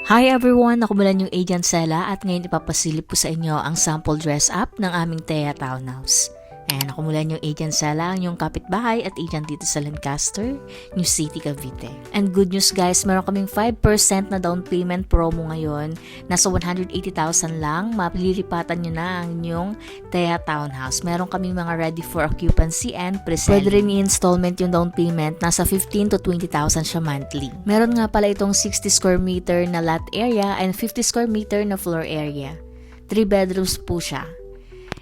Hi everyone! Ako mula yung Agent Sela at ngayon ipapasilip ko sa inyo ang sample dress up ng aming Thea Townhouse. Ayan, ako mula yung Agent Sela, ang yung kapitbahay at agent dito sa Lancaster, New City, Cavite. And good news guys, meron kaming 5% na down payment promo ngayon. Nasa 180,000 lang, mapilipatan nyo na ang inyong Thea Townhouse. Meron kaming mga ready for occupancy and pre-selling. Pwede rin i-installment yung down payment, nasa 15 to 20,000 siya monthly. Meron nga pala itong 60 square meter na lot area and 50 square meter na floor area. 3 bedrooms po siya.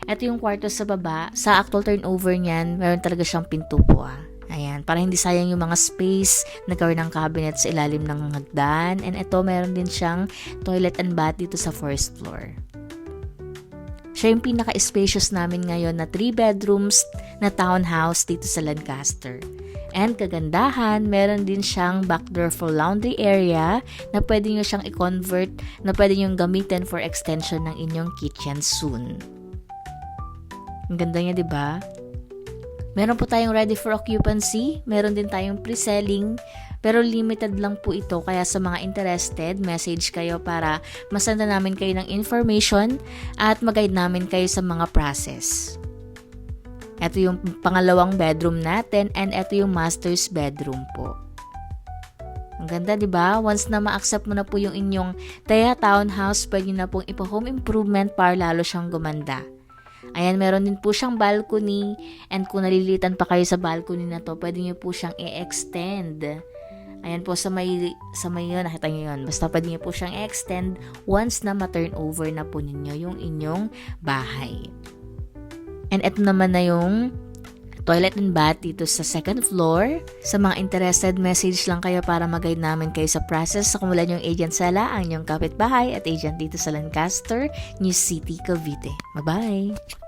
Ito yung kwarto sa baba. Sa actual turnover niyan, meron talaga siyang pinto po Ayan, para hindi sayang yung mga space, nagkaroon ng cabinet sa ilalim ng hagdan. And ito, meron din siyang toilet and bath dito sa first floor. Siya yung pinaka-spacious namin ngayon na 3 bedrooms na townhouse dito sa Lancaster. And kagandahan, meron din siyang back door for laundry area na pwede nyo siyang i-convert, na pwede nyo gamitin for extension ng inyong kitchen soon. Ang ganda niya, 'di ba? Meron po tayong ready for occupancy, meron din tayong pre-selling, pero limited lang po ito kaya sa mga interested, message kayo para masenda namin kayo ng information at mag-guide namin kayo sa mga process. Ito yung pangalawang bedroom natin and ito yung master's bedroom po. Ang ganda, 'di ba? Once na ma-accept mo na po yung inyong Thea Townhouse, pwede na pong ipa-home improvement para lalo siyang gumanda. Ayan, meron din po siyang balcony and kung nalilitan pa kayo sa balcony na to, pwede nyo po siyang i-extend. Ayan po sa may yun, nakita nyo yun. Basta pwede nyo po siyang i-extend once na ma-turn over na po ninyo yung inyong bahay. And ito naman na yung toilet and bath dito sa second floor. Sa mga interested, message lang kayo para mag-guide namin kayo sa process. Ako mula yung Agent Sela, ang inyong kapitbahay at agent dito sa Lancaster, New City, Cavite. Bye-bye!